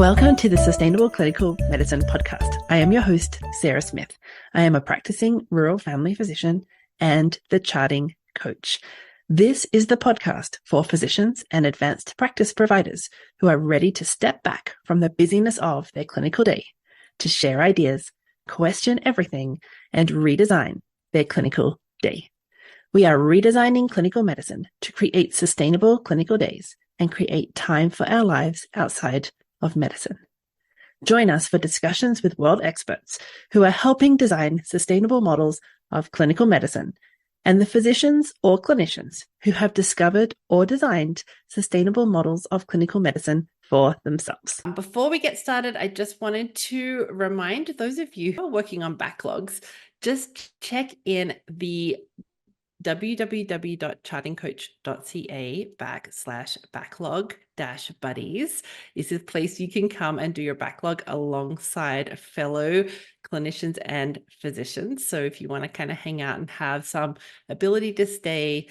Welcome to the Sustainable Clinical Medicine Podcast. I am your host, Sarah Smith. I am a practicing rural family physician and the charting coach. This is the podcast for physicians and advanced practice providers who are ready to step back from the busyness of their clinical day to share ideas, question everything, and redesign their clinical day. We are redesigning clinical medicine to create sustainable clinical days and create time for our lives outside of medicine. Join us for discussions with world experts who are helping design sustainable models of clinical medicine and the physicians or clinicians who have discovered or designed sustainable models of clinical medicine for themselves. Before we get started, I just wanted to remind those of you who are working on backlogs, just check in the www.chartingcoach.ca/backlog-buddies is the place you can come and do your backlog alongside fellow clinicians and physicians. So if you want to kind of hang out and have some ability to stay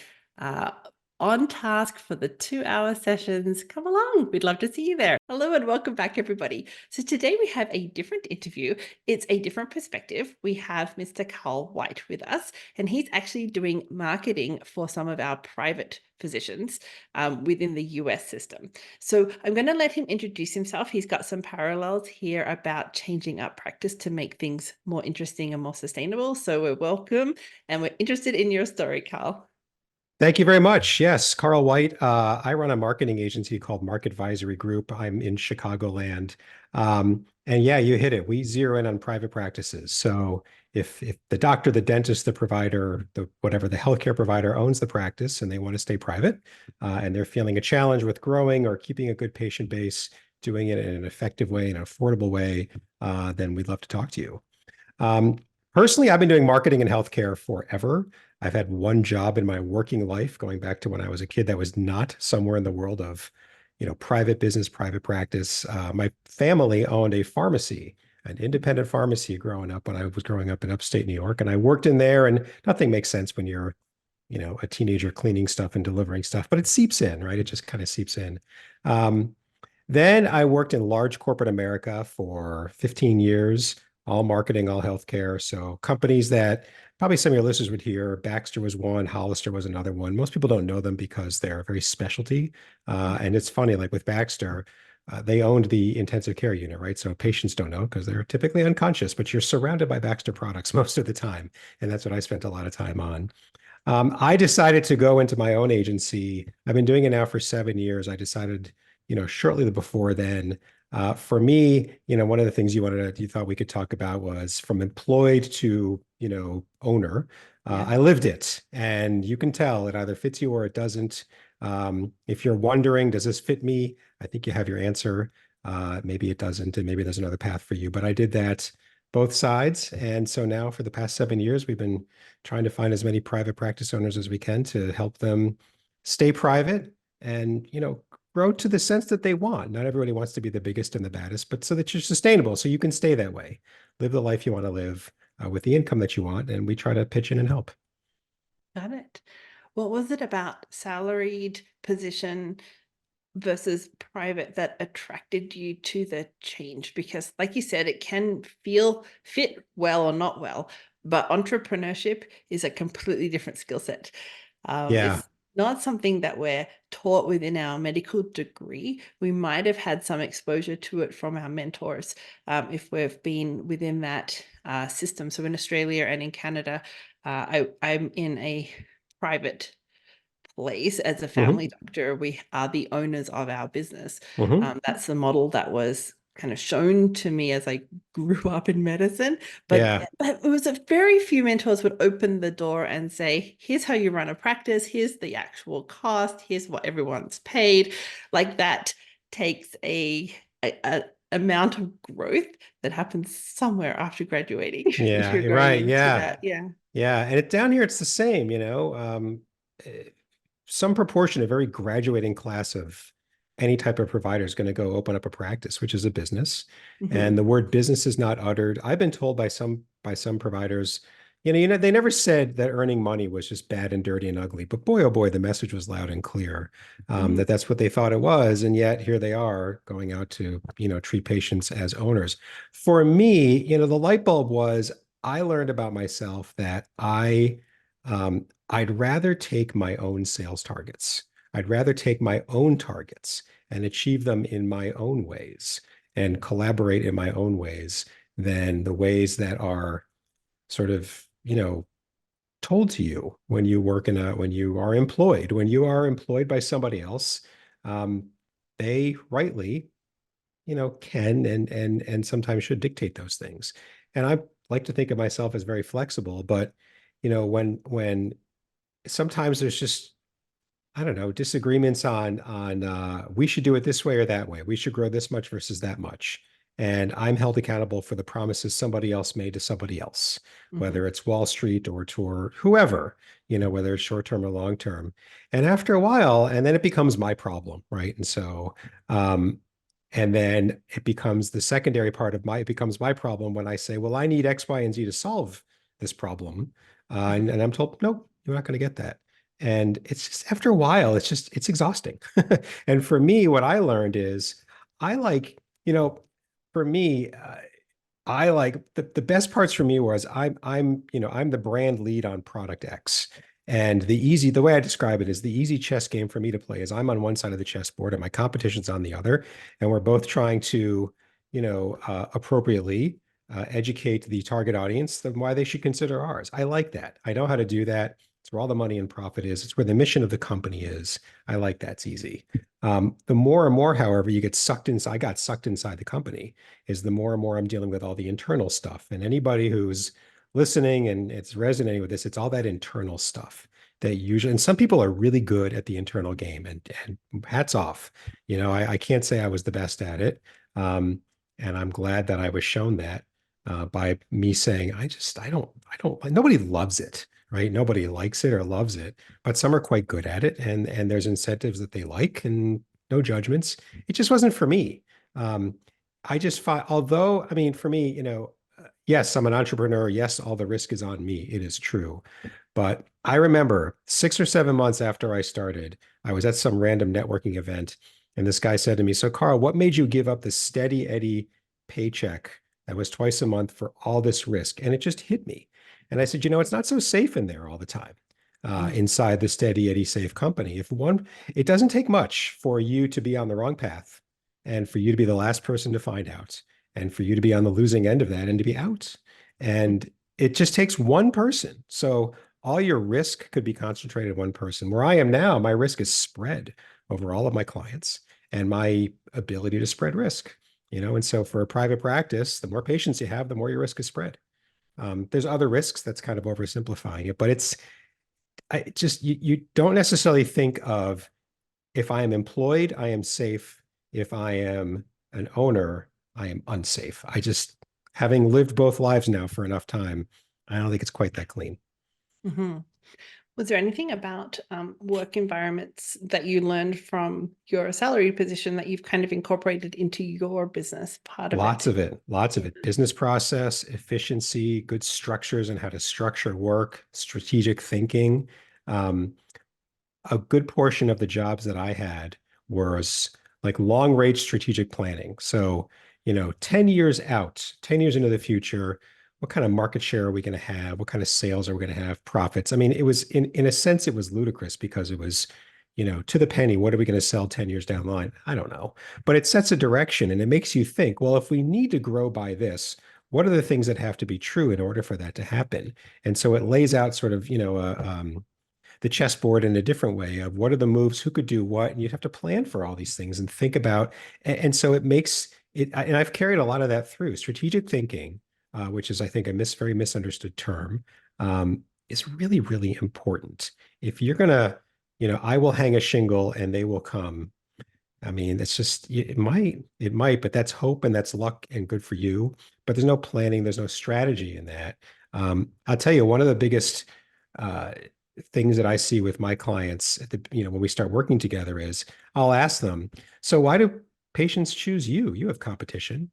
on task for the 2-hour sessions, come along. We'd love to see you there. Hello and welcome back, everybody. So today we have a different interview. It's a different perspective. We have Mr. Carl White with us, and he's actually doing marketing for some of our private physicians within the US system. So I'm going to let him introduce himself. He's got some parallels here about changing up practice to make things more interesting and more sustainable. So we're welcome, and we're interested in your story, Carl. Thank you very much. Yes, Carl White. I run a marketing agency called Market Advisory Group. I'm in Chicagoland. And yeah, you hit it. We zero in on private practices. So if the doctor, the dentist, the provider, whatever the healthcare provider owns the practice and they want to stay private, and they're feeling a challenge with growing or keeping a good patient base, doing it in an effective way, in an affordable way, then we'd love to talk to you. Personally, I've been doing marketing in healthcare forever. I've had one job in my working life, going back to when I was a kid that was not somewhere in the world of, private business, private practice. My family owned a pharmacy, an independent pharmacy growing up when I was growing up in upstate New York. And I worked in there, and nothing makes sense when you're, a teenager cleaning stuff and delivering stuff, but it seeps in, right? It just kind of seeps in. Then I worked in large corporate America for 15 years, all marketing, all healthcare. So companies that probably some of your listeners would hear, Baxter was one, Hollister was another one. Most people don't know them because they're very specialty. And it's funny, like with Baxter, they owned the intensive care unit, right? So patients don't know because they're typically unconscious, but you're surrounded by Baxter products most of the time. And that's what I spent a lot of time on. I decided to go into my own agency. I've been doing it now for 7 years. I decided, shortly before then, for me, one of the things you thought we could talk about was from employed to, owner. I lived it, and you can tell it either fits you or it doesn't. If you're wondering, does this fit me? I think you have your answer. Maybe it doesn't, and maybe there's another path for you. But I did that both sides. And so now for the past 7 years, we've been trying to find as many private practice owners as we can to help them stay private and, grow to the sense that they want. Not everybody wants to be the biggest and the baddest, but so that you're sustainable, so you can stay that way. Live the life you want to live with the income that you want, and we try to pitch in and help. Got it. What was it about salaried position versus private that attracted you to the change? Because like you said, it can fit well or not well, but entrepreneurship is a completely different skill set. Yeah. It's not something that we're taught within our medical degree. We might have had some exposure to it from our mentors if we've been within that system. So in Australia and in Canada, I'm in a private place as a family doctor. We are the owners of our business. That's the model that was kind of shown to me as I grew up in medicine. But it was a very few mentors would open the door and say, here's how you run a practice. Here's the actual cost. Here's what everyone's paid. Like that takes a amount of growth that happens somewhere after graduating. Yeah, You're right. Yeah. Yeah. And down here, it's the same, some proportion, a very graduating class of any type of provider is going to go open up a practice, which is a business. And the word business is not uttered. I've been told by some providers, They never said that earning money was just bad and dirty and ugly, but boy, oh boy, the message was loud and clear, Mhm. that that's what they thought it was. And yet here they are going out to, treat patients as owners. For me, the light bulb was I learned about myself that I'd rather take my own sales targets. I'd rather take my own targets and achieve them in my own ways and collaborate in my own ways than the ways that are sort of, told to you when you work when you are employed by somebody else. um, they rightly, can and sometimes should dictate those things. And I like to think of myself as very flexible, but when sometimes there's just, I don't know, disagreements on we should do it this way or that way. We should grow this much versus that much. And I'm held accountable for the promises somebody else made to somebody else, Mhm. whether it's Wall Street or whoever, whether it's short term or long term. And after a while, and then it becomes my problem, right? And so, and then it becomes the secondary part of it becomes my problem when I say, well, I need X, Y, and Z to solve this problem. And I'm told, nope, you're not going to get that. And it's just after a while, it's exhausting. And for me, what I learned is I like, for me, I like the best parts for me was I'm the brand lead on product X. And the way I describe it is the easy chess game for me to play is I'm on one side of the chessboard and my competition's on the other. And we're both trying to, appropriately educate the target audience of why they should consider ours. I like that. I know how to do that. It's where all the money and profit is. It's where the mission of the company is. I like that's easy. The more and more, however, you get sucked inside, I got sucked inside the company, is the more and more I'm dealing with all the internal stuff. And anybody who's listening and it's resonating with this, it's all that internal stuff that usually, and some people are really good at the internal game, and hats off. I can't say I was the best at it. And I'm glad that I was shown that by me saying, nobody loves it, right? Nobody likes it or loves it, but some are quite good at it, and there's incentives that they like, and no judgments. It just wasn't for me. Um, I just find, although, I mean, for me, yes, I'm an entrepreneur. Yes, all the risk is on me. It is true. But I remember 6 or 7 months after I started, I was at some random networking event, and this guy said to me, "So, Carl, what made you give up the steady Eddie paycheck that was twice a month for all this risk?" And it just hit me. And I said, it's not so safe in there all the time. Mhm. Inside the steady Eddie safe company. It doesn't take much for you to be on the wrong path and for you to be the last person to find out and for you to be on the losing end of that and to be out. And it just takes one person. So all your risk could be concentrated in one person. Where I am now, my risk is spread over all of my clients and my ability to spread risk. And so for a private practice, the more patients you have, the more your risk is spread. There's other risks, that's kind of oversimplifying it, but you don't necessarily think of, if I am employed, I am safe. If I am an owner, I am unsafe. Having lived both lives now for enough time, I don't think it's quite that clean. Mhm. Was there anything about work environments that you learned from your salary position that you've kind of incorporated into your business part of Lots it? of it, lots of it. Business process, efficiency, good structures and how to structure work, strategic thinking. Um, a good portion of the jobs that I had was like long range strategic planning. So, 10 years out, 10 years into the future, what kind of market share are we going to have? What kind of sales are we going to have? Profits. I mean, it was in a sense, it was ludicrous because it was, to the penny, what are we going to sell 10 years down the line? I don't know. But it sets a direction and it makes you think, well, if we need to grow by this, what are the things that have to be true in order for that to happen? And so it lays out sort of, the chessboard in a different way of what are the moves, who could do what, and you'd have to plan for all these things and think about. And so it makes it, and I've carried a lot of that through strategic thinking, which is, I think, very misunderstood term, is really, really important. If you're gonna, I will hang a shingle and they will come. I mean, it's just, it might, but that's hope and that's luck and good for you. But there's no planning, there's no strategy in that. I'll tell you, one of the biggest uh, things that I see with my clients when we start working together is I'll ask them, so why do patients choose you? You have competition.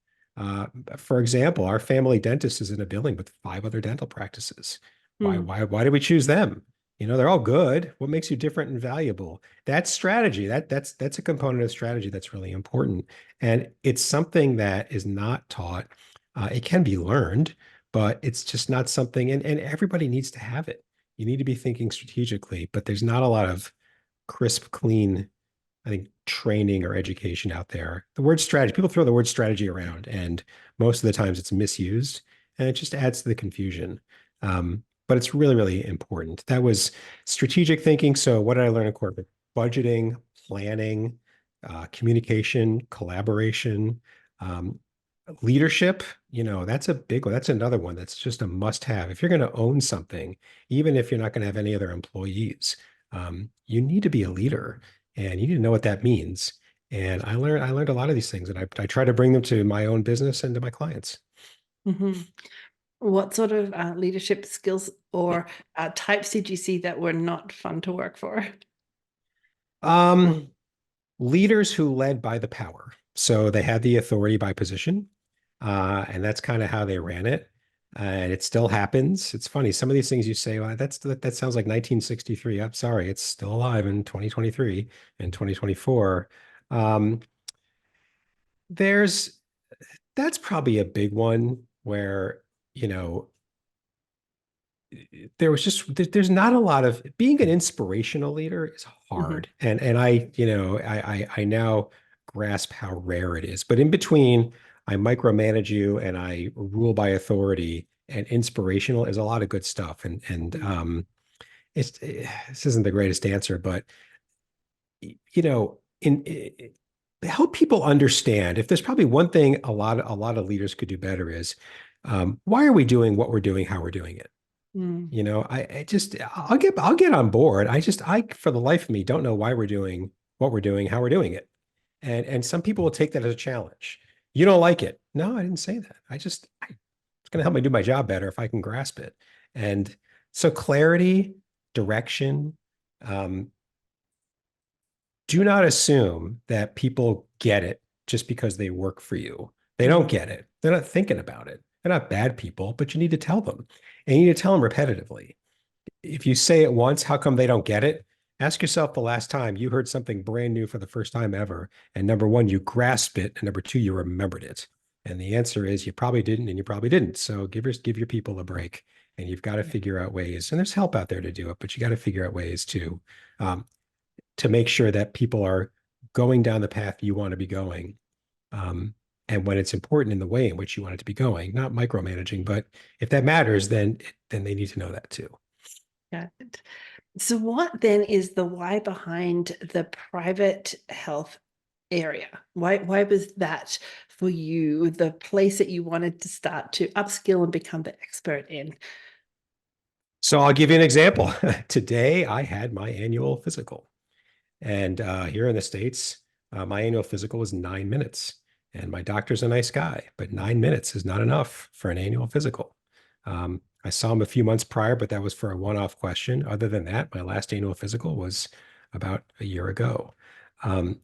For example, our family dentist is in a building with 5 other dental practices. Mm. Why did we choose them? They're all good. What makes you different and valuable? That's strategy. That's a component of strategy that's really important. And it's something that is not taught. It can be learned, but it's just not something, and everybody needs to have it. You need to be thinking strategically, but there's not a lot of crisp, clean, I think, training or education out there. The word strategy, people throw the word strategy around, and most of the times it's misused, and it just adds to the confusion. But it's really, really important. That was strategic thinking. So, what did I learn in corporate? Budgeting, planning, communication, collaboration, um, leadership. That's a big one. That's another one that's just a must have. If you're going to own something, even if you're not going to have any other employees, you need to be a leader and you need to know what that means. And I learned a lot of these things, and I try to bring them to my own business and to my clients. Hmm. What sort of leadership skills or types did you see that were not fun to work for? Um, Leaders who led by the power. So they had the authority by position, and that's kind of how they ran it. And it still happens. It's funny. Some of these things you say, well, that sounds like 1963. I'm sorry, it's still alive in 2023 and 2024. Um, there's that's probably a big one where, you know, there's not a lot of being an inspirational leader is Hmm. hard. And I now grasp how rare it is. But in between, I micromanage you and I rule by authority, and inspirational is a lot of good stuff. This isn't the greatest answer, but help people understand. If there's probably one thing a lot of leaders could do better is, why are we doing what we're doing, how we're doing it? Mm. I'll get on board. I for the life of me don't know why we're doing what we're doing, how we're doing it. And some people will take that as a challenge. You don't like it. No, I didn't say that. It's going to help me do my job better if I can grasp it. And so clarity, direction, um, do not assume that people get it just because they work for you. They don't Mm. get it. They're not thinking about it. They're not bad people, but you need to tell them. And you need to tell them repetitively. If you say it once, how come they don't get it? Ask yourself the last time you heard something brand new for the first time ever. And number one, you grasped it. And number two, you remembered it. And the answer is you probably didn't and you probably didn't. So give your people a break. And you've got to figure out ways, and there's help out there to do it, but you got to figure out ways um, to make sure that people are going down the path you want to be going. Um, and when it's important in the way in which you want it to be going, not micromanaging, but if that matters, then they need to know that too. Got it. So what then is the why behind the private health area? Why was that for you the place that you wanted to start to upskill and become the expert in? So I'll give you an example. Today I had my annual physical. And here in the States, my annual physical was 9 minutes. And my doctor's a nice guy, but 9 minutes is not enough for an annual physical. I saw him a few months prior, but that was for a one-off question. Other than that, my last annual physical was about a year ago. Um,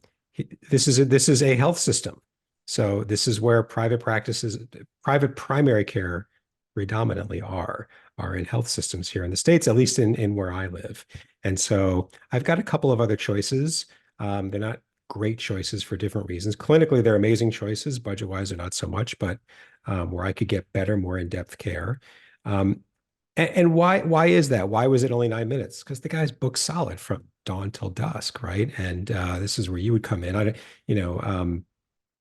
this is a health system. So this is where private practices, private primary care predominantly are in health systems here in the States, at least in where I live. And so I've got a couple of other choices. They're not great choices for different reasons. Clinically, they're amazing choices. Budget-wise, they're not so much, but where I could get better, more in-depth care. And why is that? Why was it only 9 minutes? Because the guy's booked solid from dawn till dusk, right? And this is where you would come in. You know,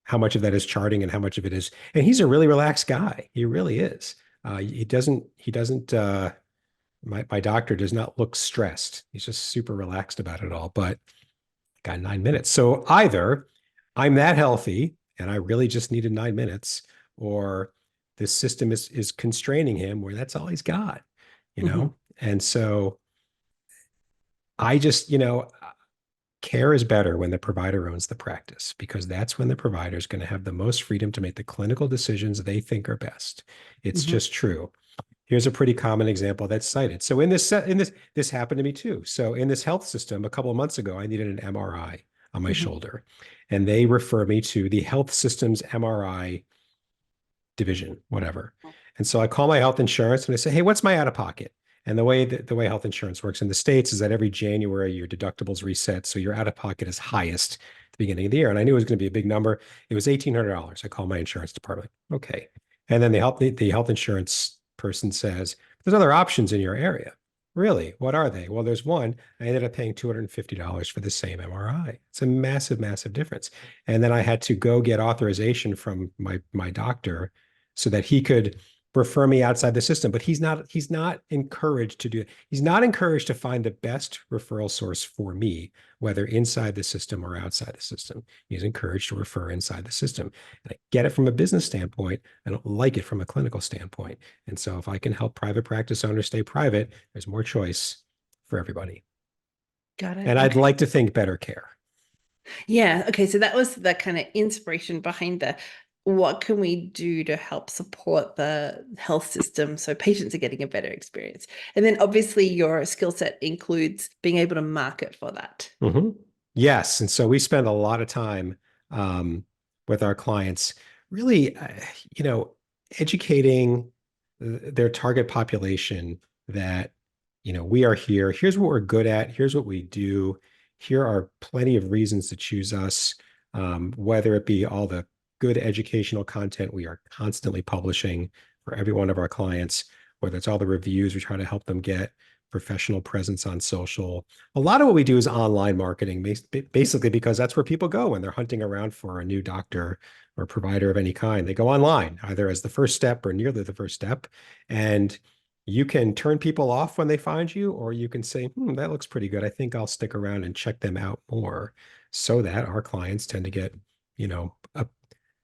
how much of that is charting and how much of it is. And he's a really relaxed guy. He really is. He doesn't. My doctor does not look stressed. He's just super relaxed about it all. But got 9 minutes. So either I'm that healthy and I really just needed 9 minutes, or this system is constraining him where that's all he's got, you Mhm. know? And so I just, care is better when the provider owns the practice, because that's when the provider is going to have the most freedom to make the clinical decisions they think are best. It's Mhm. just true. Here's a pretty common example that's cited. So this happened to me too. So in this health system, a couple of months ago, I needed an MRI on my Mhm. shoulder, and they refer me to the health system's MRI division, whatever. And so I call my health insurance and I say, hey, what's my out of pocket? And the way health insurance works in the States is that every January your deductibles reset, so your out of pocket is highest at the beginning of the year. And I knew it was going to be a big number. It was $1,800. I called my insurance department. Okay, and then the health insurance person says, "There's other options in your area." Really? What are they? Well, there's one. I ended up paying $250 for the same MRI. It's a massive, massive difference. And then I had to go get authorization from my doctor so that he could refer me outside the system. But he's not encouraged to do it. He's not encouraged to find the best referral source for me, whether inside the system or outside the system. He's encouraged to refer inside the system. And I get it from a business standpoint. I don't like it from a clinical standpoint. And so if I can help private practice owners stay private, there's more choice for everybody. Got it. And I'd Okay. like to think better care. Yeah. Okay. So that was the kind of inspiration behind the what can we do to help support the health system so patients are getting a better experience? And then obviously your skill set includes being able to market for that. Mm-hmm. Yes. And so we spend a lot of time um, with our clients, really, educating their target population that, we are here. Here's what we're good at. Here's what we do. Here are plenty of reasons to choose us, whether it be all the good educational content we are constantly publishing for every one of our clients, whether it's all the reviews we try to help them get, professional presence on social. A lot of what we do is online marketing, basically because that's where people go when they're hunting around for a new doctor or provider of any kind. They go online, either as the first step or nearly the first step. And you can turn people off when they find you, or you can say, that looks pretty good. I think I'll stick around and check them out more, so that our clients tend to get,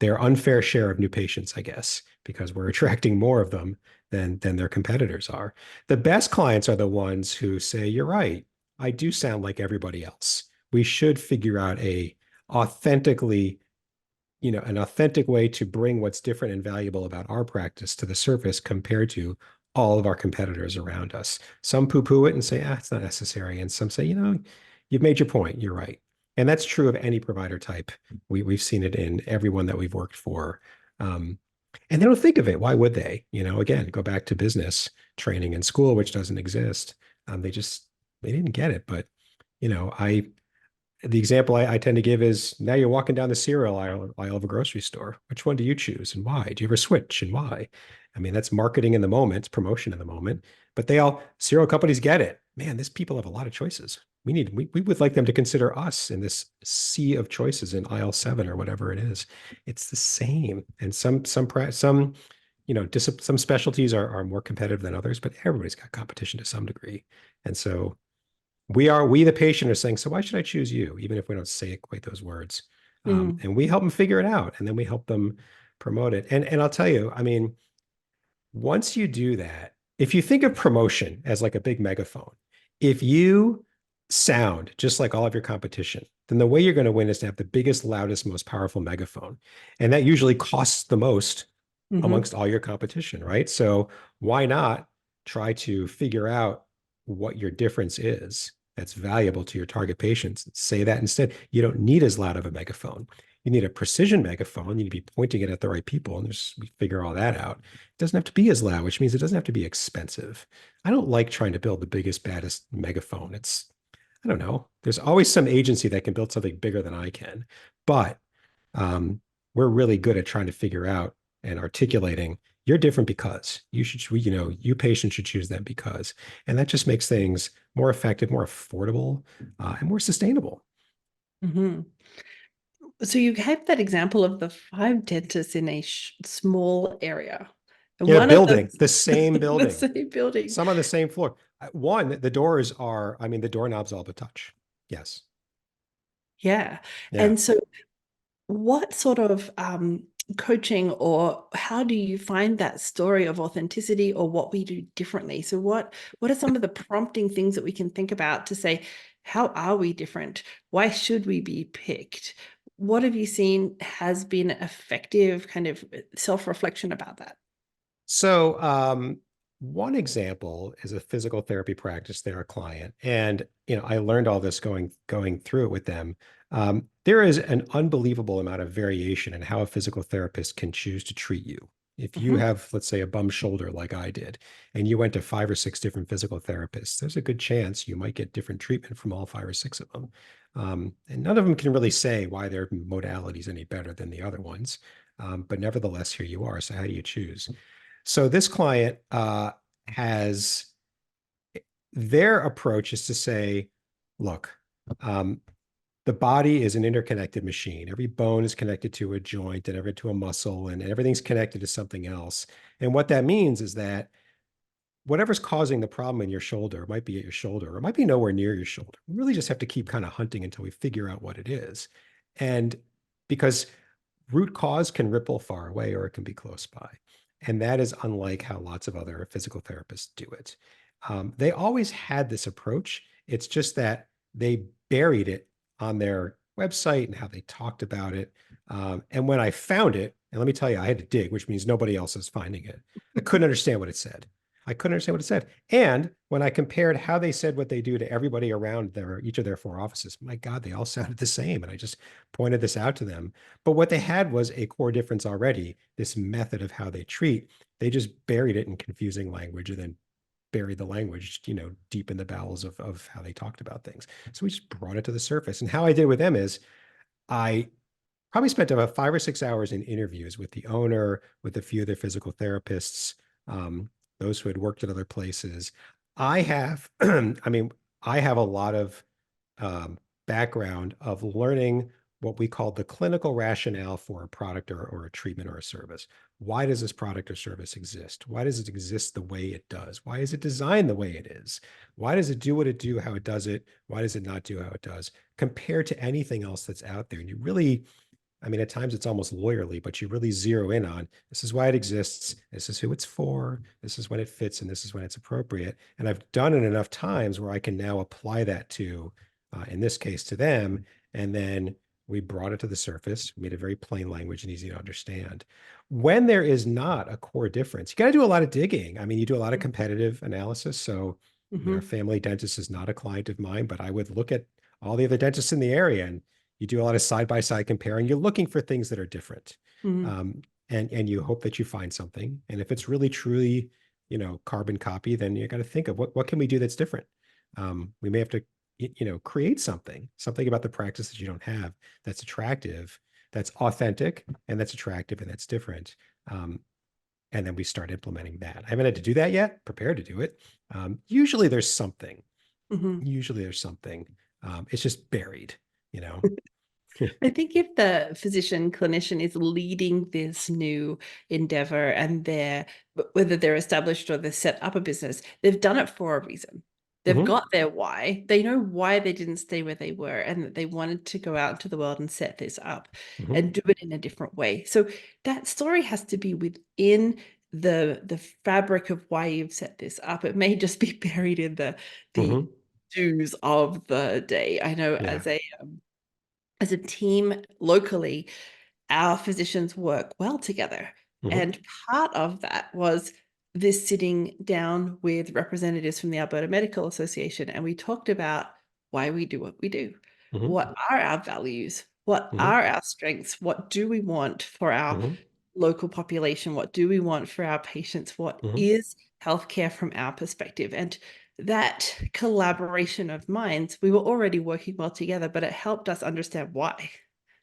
their unfair share of new patients, I guess, because we're attracting more of them than their competitors are. The best clients are the ones who say, "You're right. I do sound like everybody else. We should figure out authentically, an authentic way to bring what's different and valuable about our practice to the surface compared to all of our competitors around us." Some poo-poo it and say, it's not necessary. And some say, you've made your point. You're right. And that's true of any provider type. We've seen it in everyone that we've worked for. And they don't think of it. Why would they? Again, go back to business training in school, which doesn't exist. They didn't get it. But, I the example I tend to give is, now you're walking down the cereal aisle of a grocery store. Which one do you choose and why? Do you ever switch and why? I mean, that's marketing in the moment, promotion in the moment, but cereal companies get it. Man, these people have a lot of choices. We would like them to consider us in this sea of choices in aisle 7 or whatever it is. It's the same. And some specialties are more competitive than others, but everybody's got competition to some degree. And so we the patient are saying, "So why should I choose you?" Even if we don't say it quite those words. And we help them figure it out, and then we help them promote it. And I'll tell you, I mean, once you do that, if you think of promotion as like a big megaphone, if you sound just like all of your competition, then the way you're going to win is to have the biggest, loudest, most powerful megaphone. And that usually costs the most amongst all your competition, right? So why not try to figure out what your difference is that's valuable to your target patients? Say that instead. You don't need as loud of a megaphone. You need a precision megaphone. You need to be pointing it at the right people, and we figure all that out. It doesn't have to be as loud, which means it doesn't have to be expensive. I don't like trying to build the biggest, baddest megaphone. I don't know. There's always some agency that can build something bigger than I can, but um, we're really good at trying to figure out and articulating, you're different because you patients should choose them because, and that just makes things more effective, more affordable, and more sustainable. So you had that example of the 5 dentists in a small area. And In a one of building, those, the same the building, same building. some on the same floor. One, the doors are, I mean, the doorknob's all but touch. Yes. Yeah. Yeah. And so what sort of coaching, or how do you find that story of authenticity or what we do differently? So what are some of the prompting things that we can think about to say, how are we different? Why should we be picked? What have you seen has been effective kind of self-reflection about that? So, one example is a physical therapy practice. They're a client, and I learned all this going through it with them. There is an unbelievable amount of variation in how a physical therapist can choose to treat you If you Hmm. have, let's say, a bum shoulder like I did, and you went to 5 or 6 different physical therapists, there's a good chance you might get different treatment from all 5 or 6 of them. And none of them can really say why their modality is any better than the other ones. But nevertheless, here you are. So how do you choose? So this client has their approach is to say, look, um, the body is an interconnected machine. Every bone is connected to a joint and ever to a muscle, and everything's connected to something else. And what that means is that whatever's causing the problem in your shoulder, it might be at your shoulder, or it might be nowhere near your shoulder. We really just have to keep kind of hunting until we figure out what it is. And because root cause can ripple far away or it can be close by. And that is unlike how lots of other physical therapists do it. They always had this approach. It's just that they buried it on their website and how they talked about it. And when I found it, and let me tell you, I had to dig, which means nobody else is finding it. I couldn't understand what it said. I couldn't understand what it said. And when I compared how they said what they do to everybody around each of their 4 offices, my God, they all sounded the same. And I just pointed this out to them. But what they had was a core difference already, this method of how they treat. They just buried it in confusing language and then buried the language, deep in the bowels of how they talked about things. So we just brought it to the surface. And how I did with them is I probably spent about 5 or 6 hours in interviews with the owner, with a few of their physical therapists, those who had worked at other places. I have, I mean, I have a lot of background of learning what we call the clinical rationale for a product or a treatment or a service. Why does this product or service exist? Why does it exist the way it does? Why is it designed the way it is? Why does it do what it do, how it does it? Why does it not do how it does? Compared to anything else that's out there. And you really, I mean, at times it's almost lawyerly, but you really zero in on this is why it exists. This is who it's for. This is when it fits, and this is when it's appropriate. And I've done it enough times where I can now apply that to, in this case, to them. And then we brought it to the surface, made it very plain language and easy to understand. When there is not a core difference, you got to do a lot of digging. I mean, you do a lot of competitive analysis. So, I mean, our Hmm. family dentist is not a client of mine, but I would look at all the other dentists in the area and you do a lot of side by side comparing. You're looking for things that are different, Hmm. um, and you hope that you find something. And if it's really truly, carbon copy, then you got to think of what can we do that's different. We may have to, create something about the practice that you don't have that's attractive, that's authentic, and that's attractive and that's different. And then we start implementing that. I haven't had to do that yet. Prepared to do it. Usually there's something. Hmm. Usually there's something. It's just buried. You know. I think if the physician clinician is leading this new endeavor and whether they're established or they're set up a business, they've done it for a reason. They've Hmm. got their why. They know why they didn't stay where they were and that they wanted to go out into the world and set this up Hmm. and do it in a different way. So that story has to be within the fabric of why you've set this up. It may just be buried in the Hmm. do's of the day. I know Yeah. as a team locally, our physicians work well together. Hmm. And part of that was this sitting down with representatives from the Alberta Medical Association, and we talked about why we do what we do. Hmm. What are our values? What Hmm. are our strengths? What do we want for our Hmm. local population? What do we want for our patients? What Hmm. is healthcare from our perspective? And that collaboration of minds, we were already working well together, but it helped us understand why.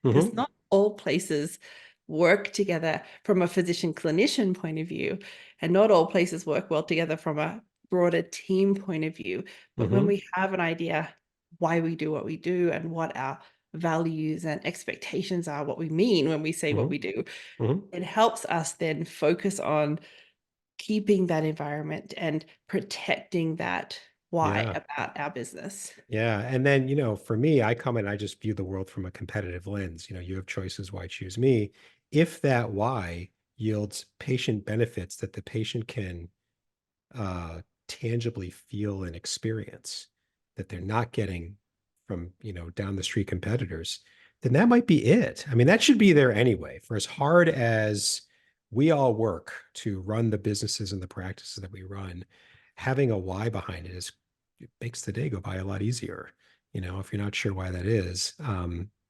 Because Hmm. not all places work together from a physician clinician point of view, and not all places work well together from a broader team point of view. But when Hmm. we have an idea why we do what we do and what our values and expectations are, what we mean when we say what Hmm. we do, Hmm. it helps us then focus on keeping that environment and protecting that why Yeah. about our business. Yeah. And then, for me, I come and I just view the world from a competitive lens. You have choices, why choose me? If that why yields patient benefits that the patient can tangibly feel and experience that they're not getting from, down the street competitors, then that might be it. I mean, that should be there anyway. For as hard as we all work to run the businesses and the practices that we run, having a why behind it makes the day go by a lot easier. If you're not sure why that is,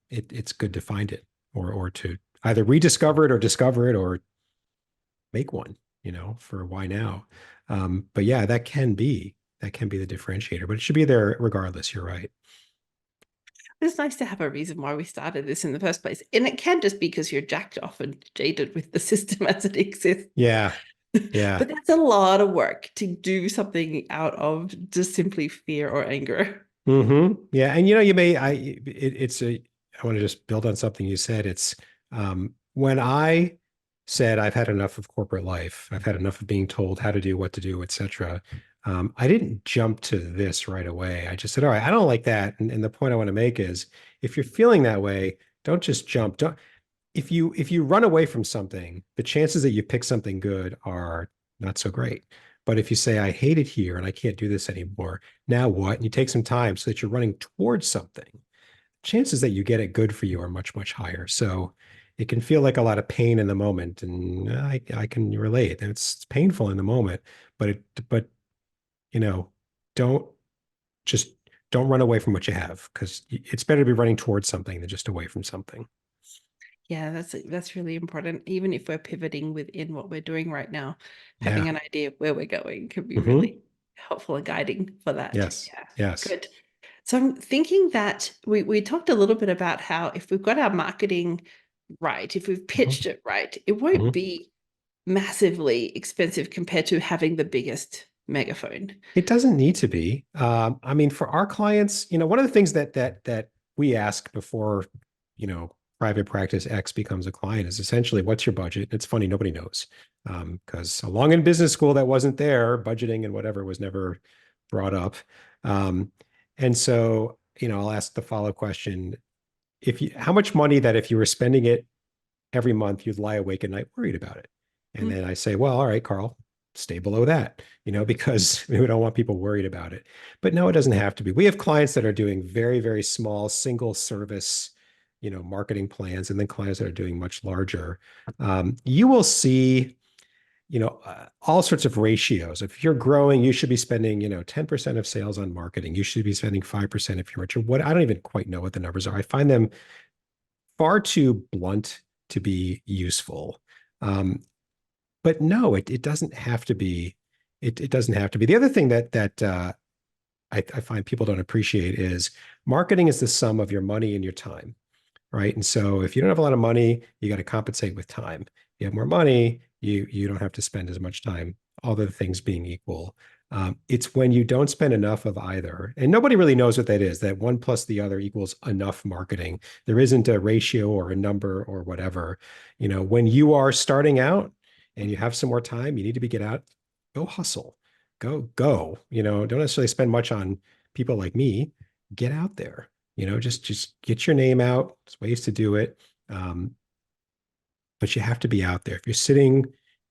it's good to find it or to either rediscover it or discover it or make one, for why now? But yeah, that can be the differentiator, but it should be there regardless. You're right. It's nice to have a reason why we started this in the first place. And it can just be because you're jacked off and jaded with the system as it exists. Yeah. But Yeah. that's a lot of work to do something out of just simply fear or anger. Yeah. And you may, I want to just build on something you said. It's when I said I've had enough of corporate life, I've had enough of being told how to do, what to do, etc. I didn't jump to this right away. I just said, all right, I don't like that. And the point I want to make is if you're feeling that way, don't just jump. Don't if you run away from something, the chances that you pick something good are not so great. But if you say, I hate it here and I can't do this anymore, now what? And you take some time so that you're running towards something, chances that you get it good for you are much, much higher. So it can feel like a lot of pain in the moment. And I can relate. And it's painful in the moment, but you know, don't just don't run away from what you have because it's better to be running towards something than just away from something. Yeah, that's really important. Even if we're pivoting within what we're doing right now, having Yeah. an idea of where we're going can be Hmm. really helpful and guiding for that. Yes. Yeah, Yes. good. So I'm thinking that we talked a little bit about how if we've got our marketing right, if we've pitched Hmm. it right, it won't Hmm. be massively expensive compared to having the biggest megaphone. It doesn't need to be. I mean, for our clients, one of the things that we ask before, private practice X becomes a client is essentially what's your budget? It's funny, nobody knows. Because along in business school that wasn't there, budgeting and whatever was never brought up. Um, and so, I'll ask the follow-up question. How much money that if you were spending it every month, you'd lie awake at night worried about it. And Mm, then I say, well, all right, Carl, stay below that, because we don't want people worried about it. But no, it doesn't have to be. We have clients that are doing very, very small single service, marketing plans, and then clients that are doing much larger. You will see, all sorts of ratios. If you're growing, you should be spending, 10% of sales on marketing. You should be spending 5% if you're richer. What I don't even quite know what the numbers are. I find them far too blunt to be useful. Um, but no, it doesn't have to be. It doesn't have to be. The other thing that I find people don't appreciate is marketing is the sum of your money and your time, right? And so if you don't have a lot of money, you got to compensate with time. You have more money, you don't have to spend as much time. All the things being equal, it's when you don't spend enough of either, and nobody really knows what that is. That one plus the other equals enough marketing. There isn't a ratio or a number or whatever. When you are starting out and you have some more time, you need to be get out, go hustle, go. Don't necessarily spend much on people like me. Get out there, just get your name out. There's ways to do it. Um, but you have to be out there. If you're sitting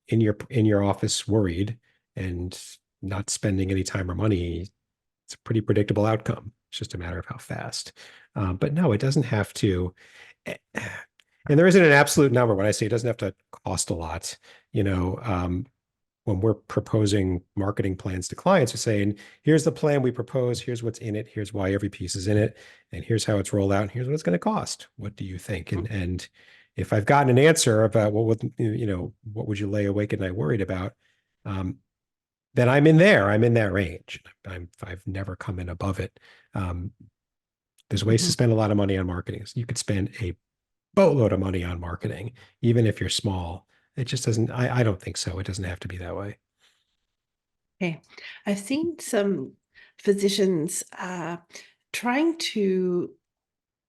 in your office worried and not spending any time or money, it's a pretty predictable outcome. It's just a matter of how fast. But no, it doesn't have to. And there isn't an absolute number. When I say it doesn't have to cost a lot, you know, um, when we're proposing marketing plans to clients, we're saying, here's the plan we propose, here's what's in it, here's why every piece is in it, and here's how it's rolled out, and here's what it's going to cost. What do you think? And if I've gotten an answer about what would you lay awake at night worried about, um, then I'm in there. I'm in that range. I've never come in above it. Um, there's ways to mhm. spend a lot of money on marketing. You could spend a boatload of money on marketing, even if you're small. It just doesn't, I don't think so. It doesn't have to be that way. Okay. I've seen some physicians trying to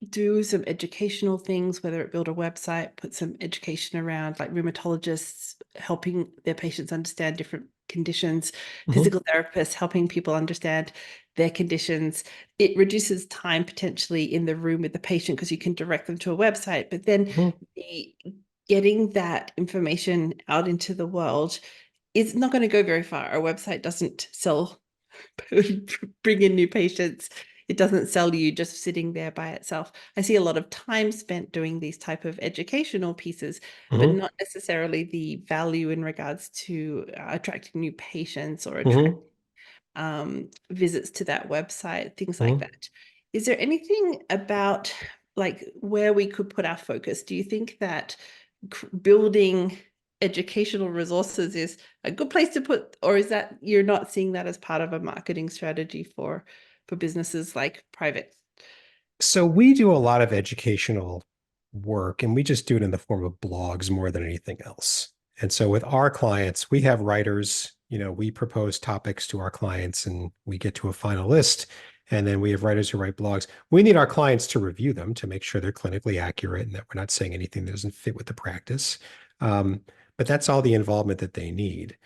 do some educational things, whether it build a website, put some education around like rheumatologists helping their patients understand different conditions, Mhm. physical therapists helping people understand their conditions. It reduces time potentially in the room with the patient because you can direct them to a website, but then Mhm. the getting that information out into the world is not going to go very far. A website doesn't sell bring in new patients. It doesn't sell you just sitting there by itself. I see a lot of time spent doing these type of educational pieces, but Mhm. not necessarily the value in regards to attracting new patients or Mhm. attract visits to that website, things like Mhm. that. Is there anything about like where we could put our focus? Do you think that building educational resources is a good place to put, or is that you're not seeing that as part of a marketing strategy for businesses like private? So we do a lot of educational work and we just do it in the form of blogs more than anything else. And so with our clients, we have writers, we propose topics to our clients and we get to a final list. And then we have writers who write blogs. We need our clients to review them to make sure they're clinically accurate and that we're not saying anything that doesn't fit with the practice. Um, but that's all the involvement that they need.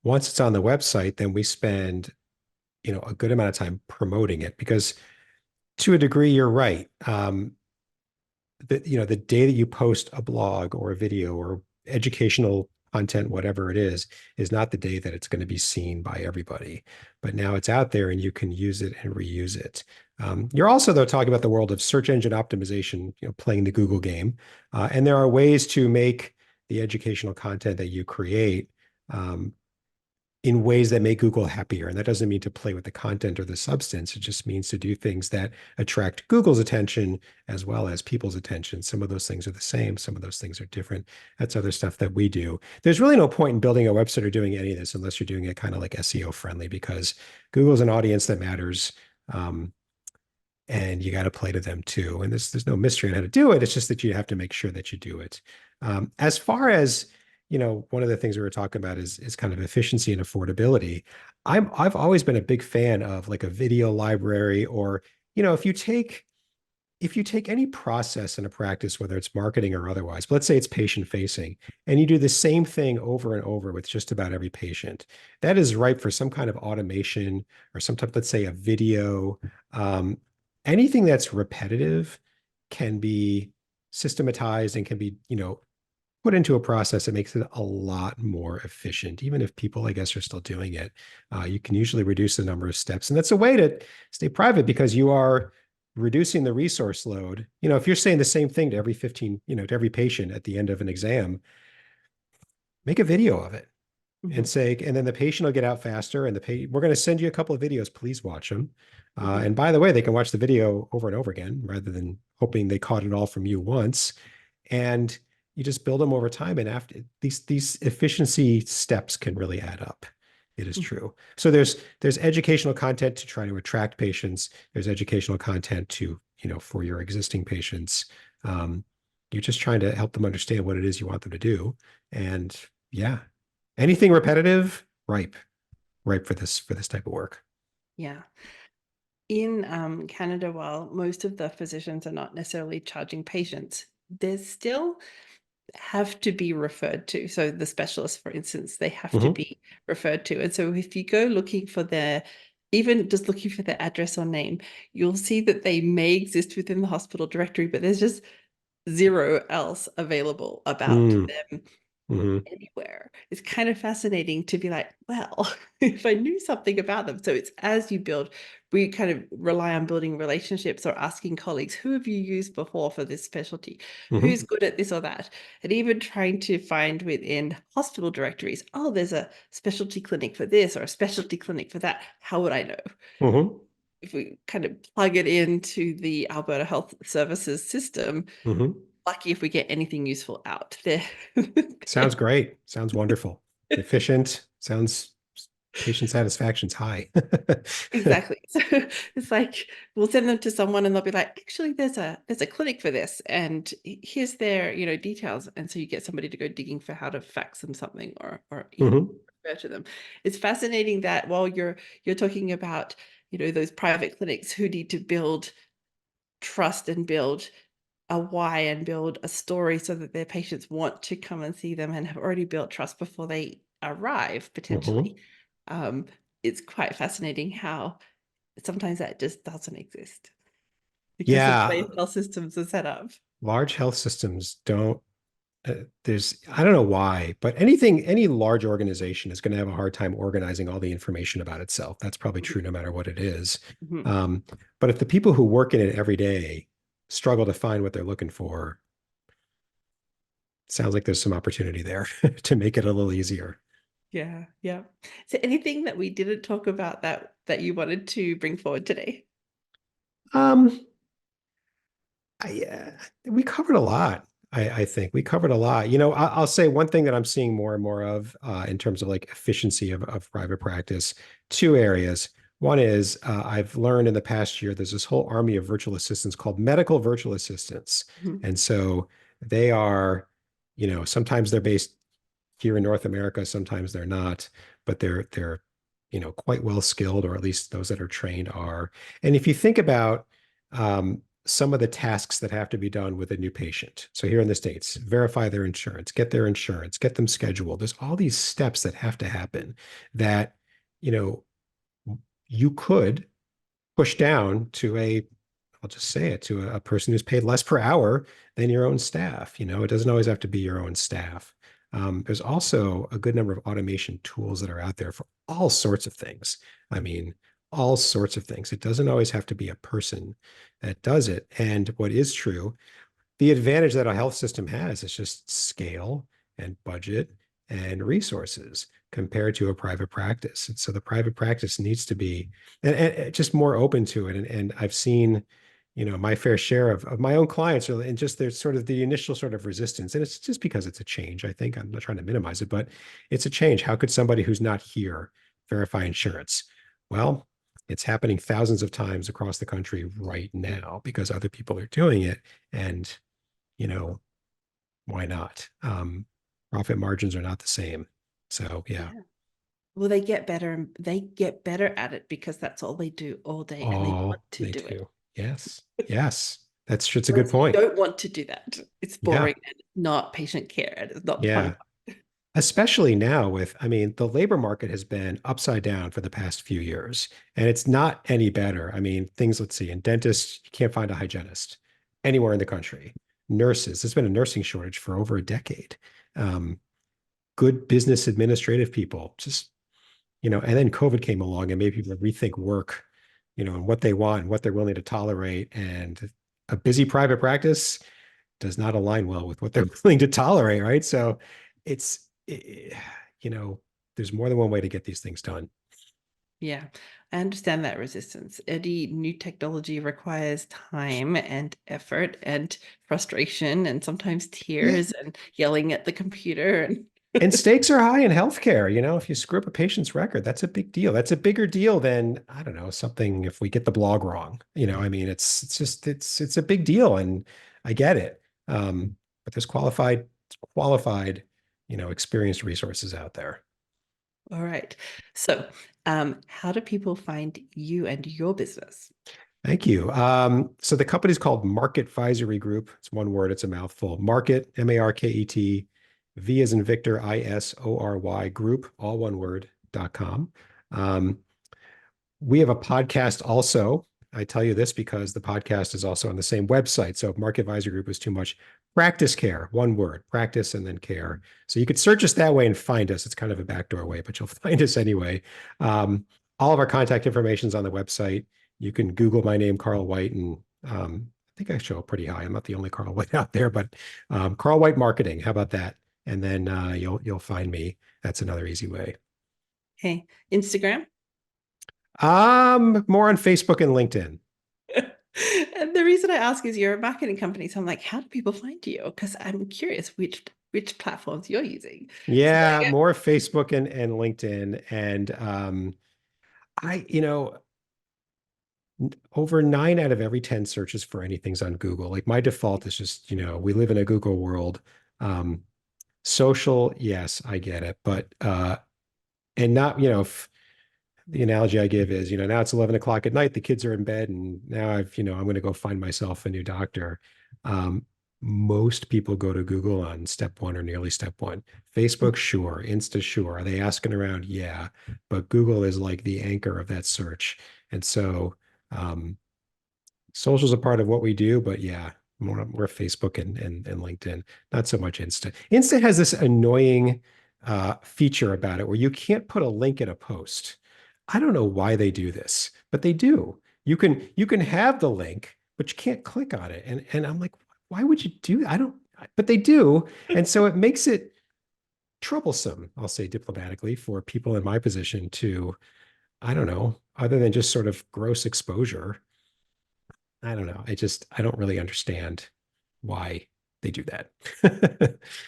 Once it's on the website, then we spend, a good amount of time promoting it because to a degree, you're right. The day that you post a blog or a video or educational content, whatever it is not the day that it's going to be seen by everybody. But now it's out there and you can use it and reuse it. You're also, though, talking about the world of search engine optimization, playing the Google game. And there are ways to make the educational content that you create in ways that make Google happier. And that doesn't mean to play with the content or the substance. It just means to do things that attract Google's attention as well as people's attention. Some of those things are the same. Some of those things are different. That's other stuff that we do. There's really no point in building a website or doing any of this unless you're doing it kind of like SEO friendly because Google's an audience that matters. And you got to play to them too. And there's no mystery on how to do it. It's just that you have to make sure that you do it. As far as one of the things we were talking about is kind of efficiency and affordability. I've always been a big fan of like a video library or, if you take any process in a practice, whether it's marketing or otherwise, but let's say it's patient facing, and you do the same thing over and over with just about every patient, that is ripe for some kind of automation or some type, let's say a video. Anything that's repetitive can be systematized and can be, put into a process that makes it a lot more efficient. Even if people, I guess, are still doing it, you can usually reduce the number of steps. And that's a way to stay private because you are reducing the resource load. If you're saying the same thing to every 15, to every patient at the end of an exam, make a video of it and say, and then the patient will get out faster and we're going to send you a couple of videos. Please watch them. And by the way, they can watch the video over and over again rather than hoping they caught it all from you once. And you just build them over time. And after these efficiency steps can really add up. It is true. So there's educational content to try to attract patients. There's educational content to, for your existing patients. You're just trying to help them understand what it is you want them to do. And yeah, anything repetitive, ripe for this type of work. Yeah. In Canada, while most of the physicians are not necessarily charging patients, there's still have to be referred to. So the specialists, for instance, they have to be referred to. And so if you go looking for even just looking for their address or name, you'll see that they may exist within the hospital directory, but there's just zero else available about them anywhere. It's kind of fascinating to be like, well, if I knew something about them. So it's as you build, we kind of rely on building relationships or asking colleagues, who have you used before for this specialty? Who's good at this or that? And even trying to find within hospital directories, oh, there's a specialty clinic for this or a specialty clinic for that. How would I know? If we kind of plug it into the Alberta Health Services system, lucky if we get anything useful out there. Sounds great. Sounds wonderful. Efficient. Sounds patient satisfaction's high. Exactly. So it's like we'll send them to someone and they'll be like, actually, there's a clinic for this, and here's their details. And so you get somebody to go digging for how to fax them something or even refer to them. It's fascinating that while you're talking about those private clinics who need to build trust and build a why and build a story so that their patients want to come and see them and have already built trust before they arrive potentially. It's quite fascinating how sometimes that just doesn't exist because of the way health systems are set up. Large health systems don't, I don't know why, but any large organization is going to have a hard time organizing all the information about itself. That's probably true no matter what it is. But if the people who work in it every day struggle to find what they're looking for, sounds like there's some opportunity there to make it a little easier. Yeah. Is there anything that we didn't talk about that you wanted to bring forward today? We covered a lot. I think we covered a lot. You know, I'll say one thing that I'm seeing more and more of in terms of like efficiency of private practice, two areas. One is I've learned in the past year, there's this whole army of virtual assistants called medical virtual assistants. Mhm. And so they are, you know, sometimes they're based here in North America, sometimes they're not, but they're you know quite well skilled, or at least those that are trained are. And if you think about some of the tasks that have to be done with a new patient, so here in the States, verify their insurance, get them scheduled. There's all these steps that have to happen that you know you could push down to I'll just say it, to a person who's paid less per hour than your own staff. You know, it doesn't always have to be your own staff. There's also a good number of automation tools that are out there for all sorts of things. I mean, all sorts of things. It doesn't always have to be a person that does it. And what is true, the advantage that a health system has is just scale and budget and resources compared to a private practice. And so the private practice needs to be and just more open to it. And I've seen, you know, my fair share of my own clients are, and just there's sort of the initial sort of resistance. And it's just because it's a change. I think I'm not trying to minimize it, but it's a change. How could somebody who's not here verify insurance? Well, it's happening thousands of times across the country right now because other people are doing it. And you know, why not? Profit margins are not the same. So yeah. Yeah. Well, they get better and they get better at it because that's all they do all day and they want Oh, to they do it. do. Yes. Yes. It's a good Whereas you point. don't want to do that. It's Yeah. boring and not patient care and it's not the fun Yeah. Especially now with, I mean, the labor market has been upside down for the past few years, and it's not any better. I mean, things, let's see, in dentists, you can't find a hygienist anywhere in the country. Nurses, there's been a nursing shortage for over a decade. Um, Good business administrative people, just you know, and then COVID came along and made people rethink work, you know, and what they want and what they're willing to tolerate. And a busy private practice does not align well with what they're willing to tolerate, right? So you know, there's more than one way to get these things done. Yeah, I understand that resistance. Any new technology requires time and effort and frustration and sometimes Yeah. tears and yelling at the computer and And stakes are high in healthcare. You know, if you screw up a patient's record, that's a big deal. That's a bigger deal than, I don't know, something if we get the blog wrong. You know, I mean, it's just it's a big deal, and I get it. But there's qualified, you know, experienced resources out there. all right. So, how do people find you and your business? Thank you. So the company is called Market Advisory Group. It's one word, it's a mouthful. Market, Market, V as in Victor, ISORY group, all one word.com. We have a podcast also. I tell you this because the podcast is also on the same website. So if Market Advisory Group is too much, Practice Care, one word, practice and then care. So you could search us that way and find us. It's kind of a backdoor way, but you'll find us anyway. All of our contact information is on the website. You can Google my name, Carl White, and I think I show up pretty high. I'm not the only Carl White out there, but Carl White Marketing. How about that? And then you'll find me. That's another easy way. Okay, Instagram. More on Facebook and LinkedIn. And the reason I ask is you're a marketing company, so I'm like, how do people find you? Because I'm curious which platforms you're using. So there Yeah, you more Facebook and LinkedIn. And you know, over 9 out of every 10 searches for anything's on Google. Like my default is just, you know, we live in a Google world. Um, Social, yes, I get it. But and not, you know, if the analogy I give is, you know, now it's 11 o'clock at night, the kids are in bed, and now I've, you know, I'm going to go find myself a new doctor. Um, Most people go to Google on step one or nearly step one. go. Facebook, sure. Insta, sure. Are they asking around? Yeah. But Google is like the anchor of that search. And so, um, social's a part of what we do, but yeah, more Facebook and LinkedIn, not so much Insta. Insta has this annoying feature about it where you can't put a link in a post. I don't know why they do this, but they do. You can have the link, but you can't click on it. And I'm like, why would you do that? I don't, but they do. And so it makes it troublesome, I'll say diplomatically, for people in my position to, I don't know, other than just sort of gross exposure. I don't know. I don't really understand why they do that.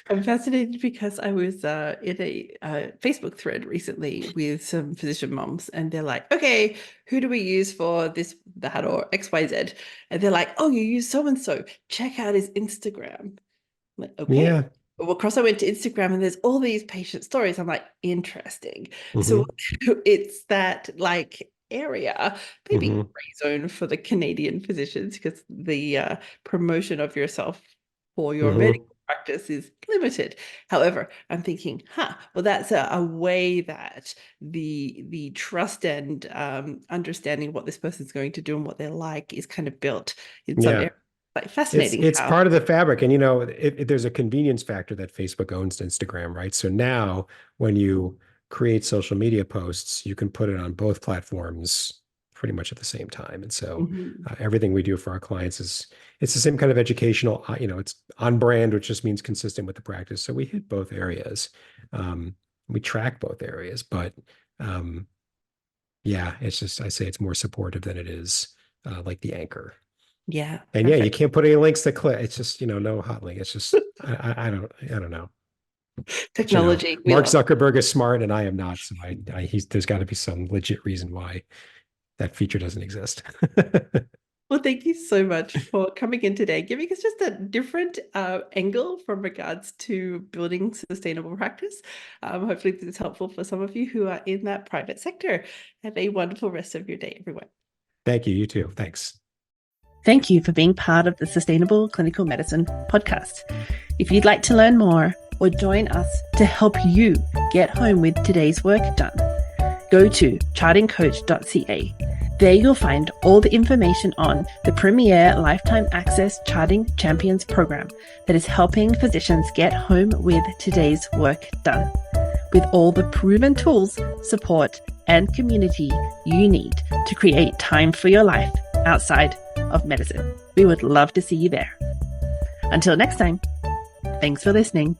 I'm fascinated because I was in a Facebook thread recently with some physician moms, and they're like, okay, who do we use for this, that, or XYZ? And they're like, oh, you use so and so. Check out his Instagram. I'm like, okay. Yeah. Well, of course, I went to Instagram and there's all these patient stories. I'm like, interesting. So Hmm. it's that like area, maybe Hmm. gray zone for the Canadian physicians, because the promotion of yourself for your medical Hmm. practice is limited. However, I'm thinking, well, that's a way that the trust and understanding what this person's going to do and what they're like is kind of built in some Yeah. areas. Like It's fascinating it's how. part of the fabric, and there's a convenience factor that Facebook owns to Instagram, right? So now, when you create social media posts, you can put it on both platforms pretty much at the same time. And so, Mhm. everything we do for our clients it's the same kind of educational. It's on brand, which just means consistent with the practice. So we hit both areas. Um, we track both areas, but um, yeah, it's just I say it's more supportive than it is like the anchor. Yeah, And yeah, you perfect. can't put any links to click. It's just, no hot link. It's just, I don't know. But, Technology, we Mark love it. Zuckerberg is smart and I am not. So there's got to be some legit reason why that feature doesn't exist. Well, thank you so much for coming in today, giving us just a different angle from regards to building sustainable practice. Hopefully, this is helpful for some of you who are in that private sector. Have a wonderful rest of your day, everyone. Thank you. You too. Thanks. Thank you for being part of the Sustainable Clinical Medicine podcast. If you'd like to learn more or join us to help you get home with today's work done, go to chartingcoach.ca. There you'll find all the information on the Premier Lifetime Access Charting Champions program that is helping physicians get home with today's work done, with all the proven tools, support, and community you need to create time for your life outside of medicine. We would love to see you there. Until next time, thanks for listening.